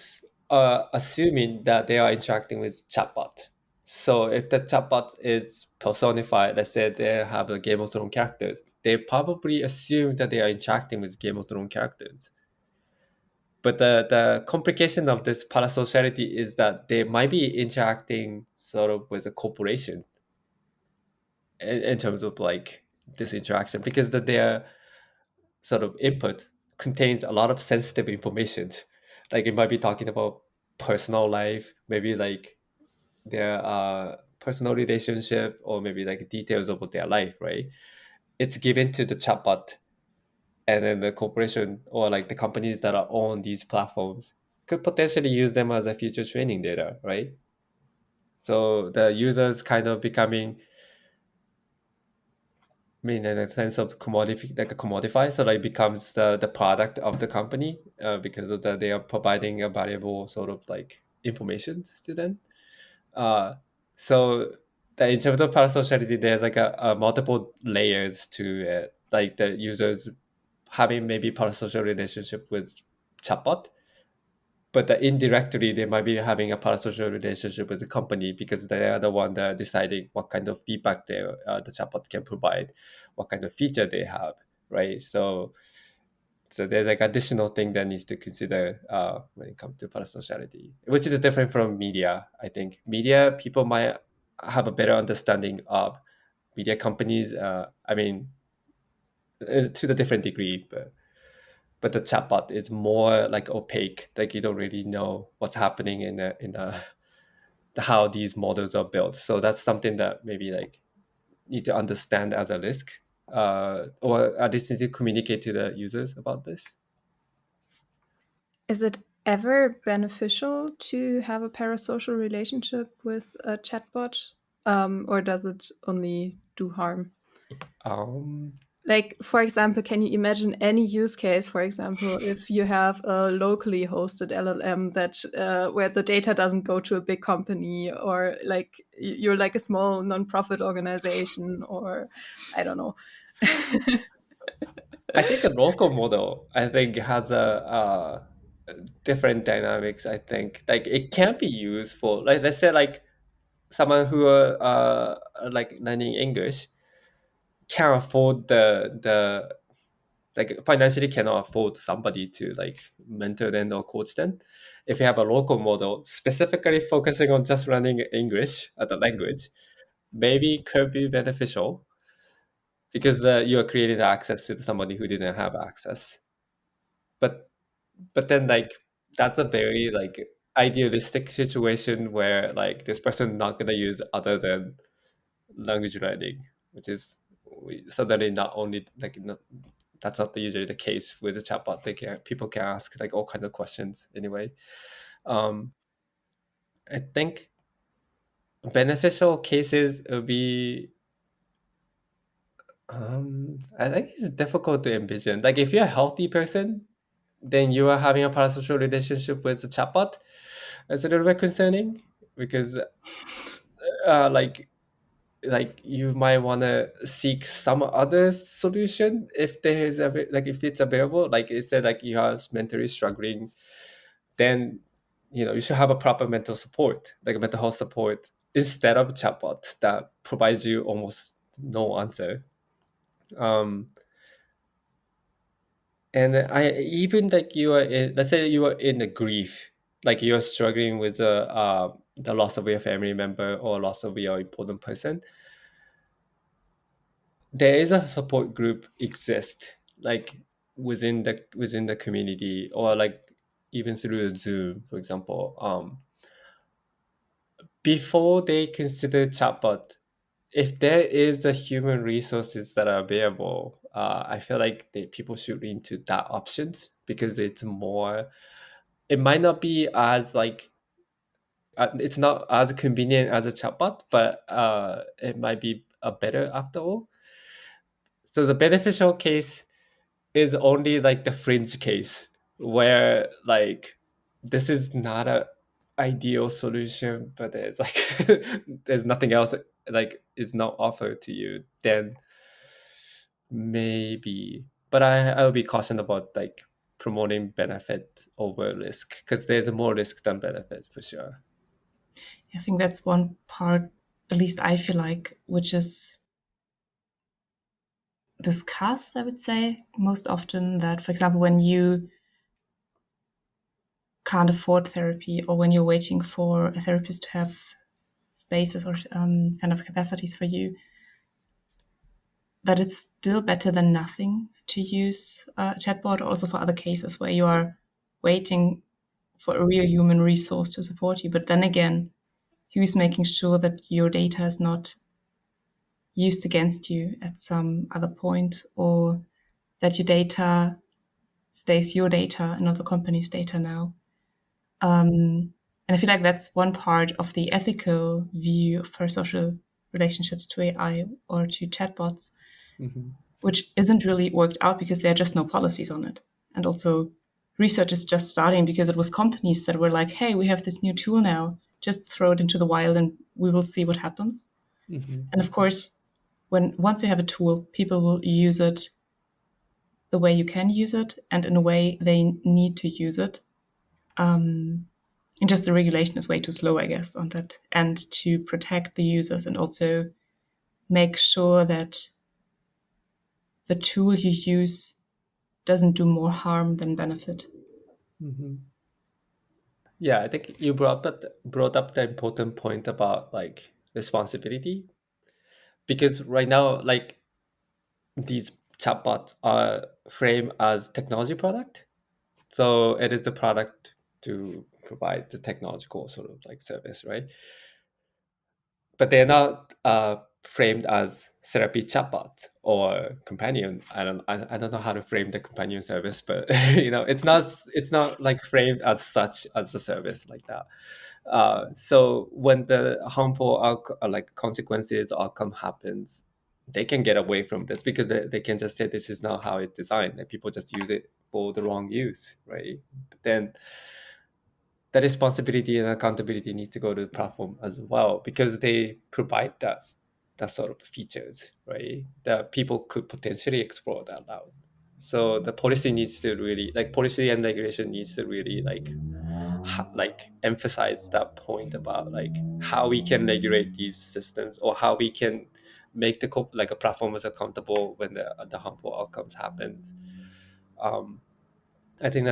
are assuming that they are interacting with chatbot. So if the chatbot is personified, let's say they have a Game of Thrones characters, they probably assume that they are interacting with Game of Thrones characters. But the complication of this parasociality is that they might be interacting sort of with a corporation in terms of like this interaction because their sort of input contains a lot of sensitive information. Like it might be talking about personal life, maybe like their personal relationship, or maybe like details about their life, right? It's given to the chatbot, and then the corporation or like the companies that are on these platforms could potentially use them as a future training data, right? So the users kind of becoming, I mean, in a sense of commodity, like a commodify, so like becomes the product of the company because of that they are providing a valuable sort of like information to them. Uh, so the in terms of parasociality, there's like a multiple layers to it, like the users having maybe parasocial relationship with chatbot, but indirectly they might be having a parasocial relationship with the company because they are the one that are deciding what kind of feedback the chatbot can provide, what kind of feature they have, right? So there's like additional thing that needs to consider when it comes to parasociality, which is different from media. I think media people might have a better understanding of media companies. I mean, to the different degree, but the chatbot is more like opaque. Like you don't really know what's happening in how these models are built. So that's something that maybe like need to understand as a risk, or at least need to communicate to the users about this. Is it ever beneficial to have a parasocial relationship with a chatbot, or does it only do harm? Um, Like, for example, can you imagine any use case, for example, if you have a locally hosted LLM that where the data doesn't go to a big company, or like you're like a small nonprofit organization, or I don't know. I think a local model, I think, has different dynamics. I think like it can be used for like let's say like someone who like learning English can't afford the like financially cannot afford somebody to like mentor them or coach them. If you have a local model specifically focusing on just learning English as a language, maybe could be beneficial because you are creating access to somebody who didn't have access. But then like that's a very like idealistic situation where like this person not gonna use other than language learning, which is suddenly not only like not that's not usually the case with a chatbot. People can ask like all kinds of questions anyway. I think beneficial cases would be, I think it's difficult to envision. Like if you're a healthy person, then you are having a parasocial relationship with a chatbot. It's a little bit concerning because like you might want to seek some other solution if there is like if it's available. Like it said, like you are mentally struggling, then you should have a proper mental support, like mental health support, instead of a chatbot that provides you almost no answer. And I even like you are in, let's say you are in a grief, like you are struggling with the loss of your family member or loss of your important person. There is a support group exist, like within the community, or like even through Zoom, for example. Before they consider chatbot, if there is the human resources that are available, I feel like people should lean to that options because it's more. It might not be as like it's not as convenient as a chatbot, but it might be a better after all. So the beneficial case is only like the fringe case where like this is not a ideal solution, but there's like there's nothing else like is not offered to you, then maybe. But I would be cautioned about like promoting benefit over risk because there's more risk than benefit for sure. I think that's one part, at least I feel like, which is discussed, I would say, most often, that, for example, when you can't afford therapy or when you're waiting for a therapist to have spaces or kind of capacities for you, that it's still better than nothing to use a chatbot, also for other cases where you are waiting for a real human resource to support you. But then again, who's making sure that your data is not used against you at some other point, or that your data stays your data and not the company's data now? And I feel like that's one part of the ethical view of parasocial relationships to AI or to chatbots, which isn't really worked out because there are just no policies on it. And also, research is just starting because it was companies that were like, hey, we have this new tool now, just throw it into the wild and we will see what happens. And of course, once you have a tool, people will use it the way you can use it and in a way they need to use it. And just the regulation is way too slow, I guess, on that, and to protect the users and also make sure that the tool you use doesn't do more harm than benefit. Yeah, I think you brought up the important point about like responsibility, because right now like these chatbots are framed as technology product, so it is the product to provide the technological sort of like service, right? But they're not framed as therapy chatbot or companion. I don't know how to frame the companion service, but it's not like framed as such as a service like that. So when the harmful like consequences outcome happens, they can get away from this because they can just say this is not how it's designed, and people just use it for the wrong use, right? But then the responsibility and accountability needs to go to the platform as well, because they provide that sort of features, right? That people could potentially explore that out. So the policy needs to really like policy and regulation needs to really like emphasize that point about like how we can regulate these systems, or how we can make like a platform as accountable when the harmful outcomes happen. I think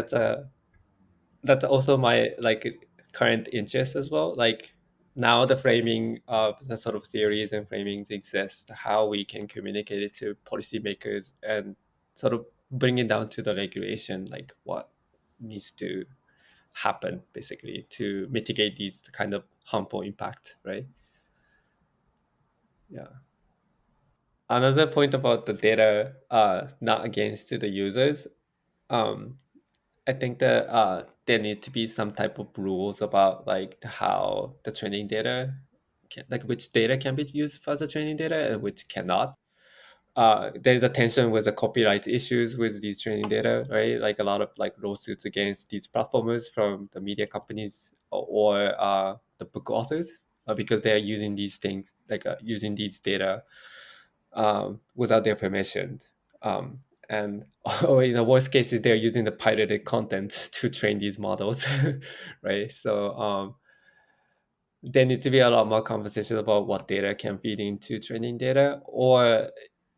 that's also my like current interest as well. Like now the framing of the sort of theories and framings exist, how we can communicate it to policymakers and sort of bring it down to the regulation, like what needs to happen basically to mitigate these kind of harmful impacts, right? Yeah. Another point about the data, not against to the users. I think that there need to be some type of rules about like how the training data, like which data can be used as a training data and which cannot. There's a tension with the copyright issues with these training data, right? Like a lot of like lawsuits against these platformers from the media companies or the book authors because they are using these things, like using these data without their permission. Um, and or in the worst cases, they're using the pirated content to train these models, right? So there needs to be a lot more conversation about what data can feed into training data, or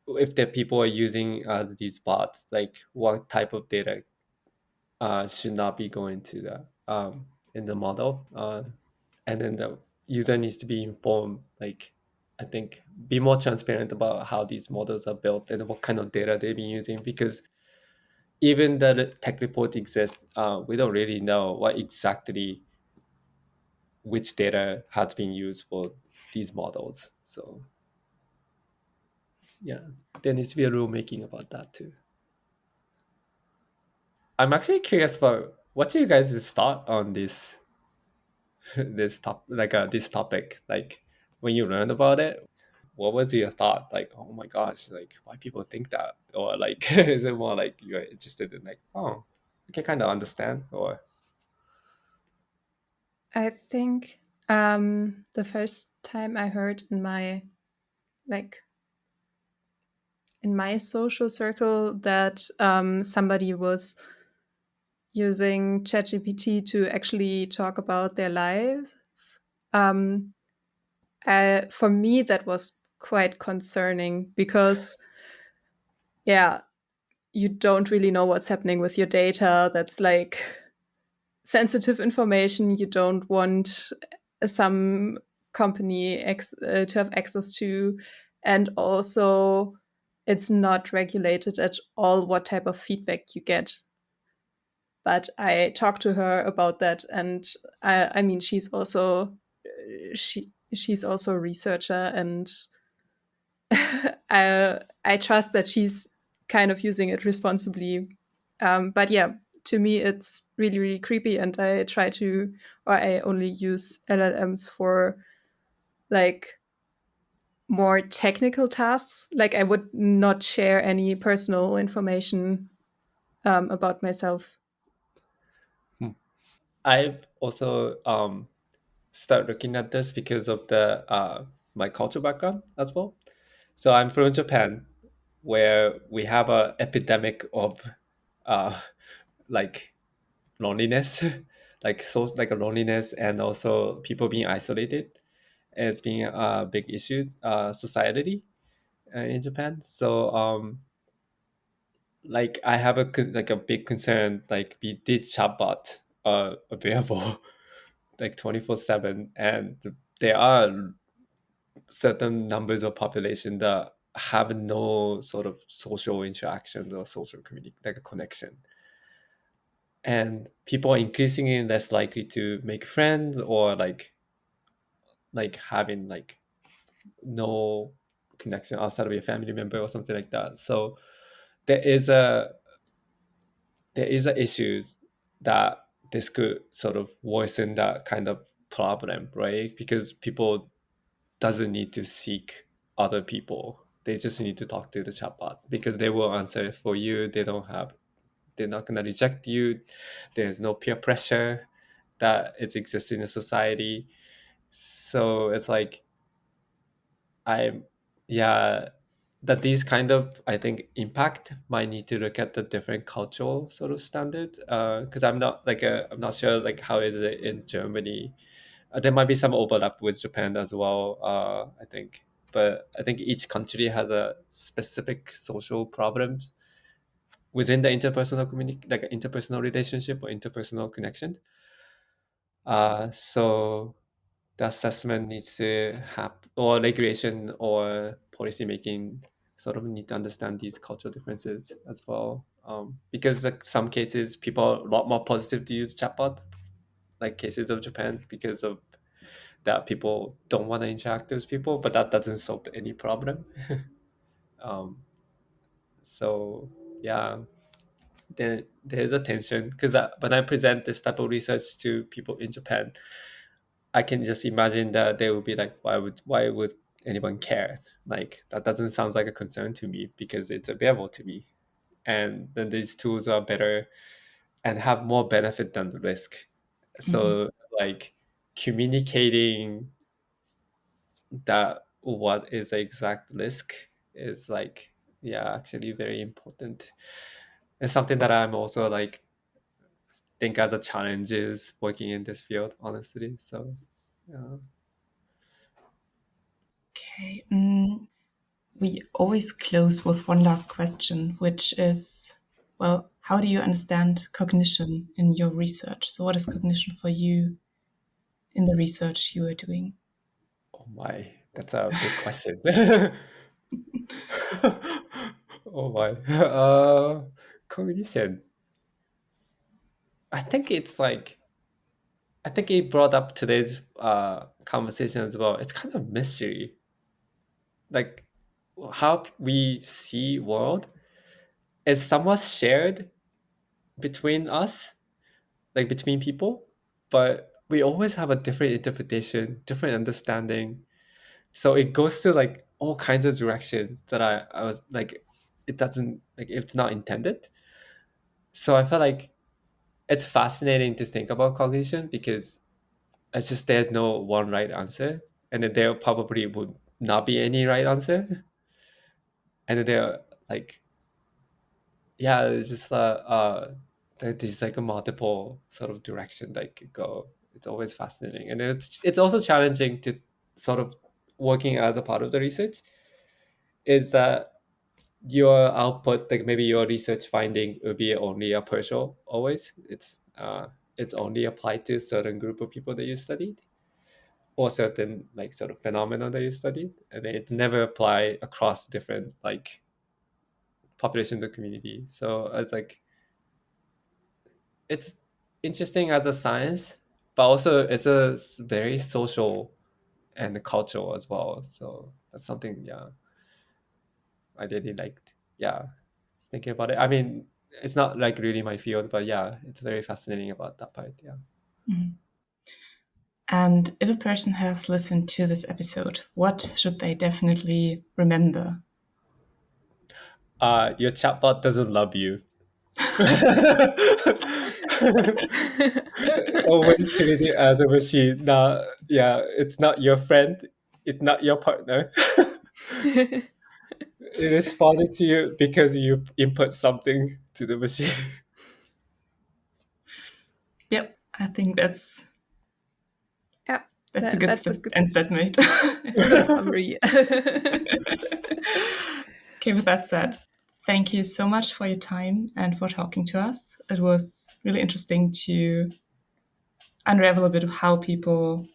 if the people are using as these bots, like what type of data should not be going to the in the model, and then the user needs to be informed. Like I think be more transparent about how these models are built and what kind of data they've been using, because even the tech report exists, we don't really know what exactly which data has been used for these models. So yeah, there needs to be a rulemaking about that too. I'm actually curious about what's your guys' thought on this this topic. Like when you learned about it, what was your thought? Like, oh my gosh, like why people think that? Or like is it more like you're interested in like, oh, I can kind of understand? Or I think the first time I heard like in my social circle that somebody was using ChatGPT to actually talk about their lives, um, for me that was quite concerning because, yeah, you don't really know what's happening with your data. That's like sensitive information you don't want some company to have access to, and also it's not regulated at all what type of feedback you get. But I talked to her about that, and I mean she's also a researcher, and I trust that she's kind of using it responsibly. But yeah, to me, it's really, really creepy. And I only use LLMs for like more technical tasks. Like I would not share any personal information about myself. I also start looking at this because of the my cultural background as well. So I'm from Japan, where we have a epidemic of uh, like loneliness, like a loneliness, and also people being isolated as being a big issue society in Japan. So like I have like a big concern, like we did chatbot available like 24/7, and there are certain numbers of population that have no sort of social interactions or social like a connection, and people are increasingly less likely to make friends or like having like no connection outside of your family member or something like that. So there is a issues that this could sort of worsen that kind of problem, right? Because people doesn't need to seek other people. They just need to talk to the chatbot because they will answer for you. They're not gonna reject you. There's no peer pressure that it exists in a society. So it's like I yeah, that these kind of I think impact might need to look at the different cultural sort of standard. Because I'm not sure like how is it in Germany. There might be some overlap with Japan as well. I think, but I think each country has a specific social problems within the interpersonal like interpersonal relationship or interpersonal connections. So the assessment needs to happen, or regulation or policy making sort of need to understand these cultural differences as well. Because like some cases, people are a lot more positive to use chatbot, like cases of Japan, because of that people don't want to interact with people, but that doesn't solve any problem. So yeah, there's a tension because when I present this type of research to people in Japan, I can just imagine that they would be like, why would anyone care? Like that doesn't sound like a concern to me because it's available to me, and then these tools are better and have more benefit than the risk. So like communicating that what is the exact risk is like, yeah, actually very important. It's something that I'm also like think as a challenge is working in this field, honestly. So yeah. Okay. We always close with one last question, which is, well, how do you understand cognition in your research? So, what is cognition for you in the research you are doing? Oh my, that's a big question. Oh my. Cognition. I think it's like I think it brought up today's conversation as well. It's kind of mystery. Like how we see world is somewhat shared between us, like between people, but we always have a different interpretation, different understanding. So it goes to like all kinds of directions that I was like, it doesn't like it's not intended. So I felt like it's fascinating to think about cognition because it's just there's no one right answer, and then there probably would not be any right answer, and then there like yeah, it's just there's like a multiple sort of direction that could go. It's always fascinating, and it's also challenging to sort of working as a part of the research. Is that your output, like maybe your research finding, will be only a partial always. It's only applied to a certain group of people that you studied, or certain like sort of phenomena that you studied, and it's never applied across different like population to community. So it's like it's interesting as a science, but also it's a very social and cultural as well. So that's something, yeah, I really liked. Yeah, just thinking about it. I mean, it's not like really my field, but yeah, it's very fascinating about that part. Yeah. And if a person has listened to this episode, what should they definitely remember? Your chatbot doesn't love you. Always treat it as a machine. Not, yeah, it's not your friend. It's not your partner. It responded to you because you input something to the machine. Yep, I think that's Yeah, a good end statement. good summary. Okay, with that said, thank you so much for your time and for talking to us. It was really interesting to unravel a bit of how people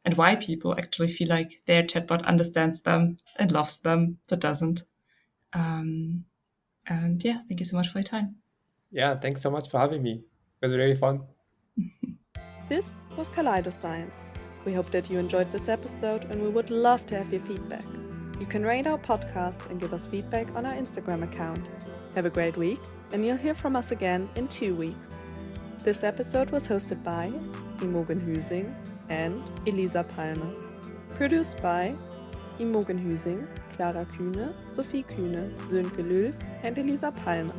and why people actually feel like their chatbot understands them and loves them, but doesn't. And yeah, thank you so much for your time. Yeah, thanks so much for having me. It was really fun. This was Kaleidoscience. We hope that you enjoyed this episode, and we would love to have your feedback. You can rate our podcast and give us feedback on our Instagram account. Have a great week, and you'll hear from us again in 2 weeks. This episode was hosted by Imogen Hüsing and Elisa Palme. Produced by Imogen Hüsing, Clara Kühne, Sophie Kühne, Sönke Lülf, and Elisa Palme.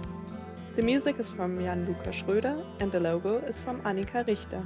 The music is from Jan-Luca Schröder, and the logo is from Annika Richter.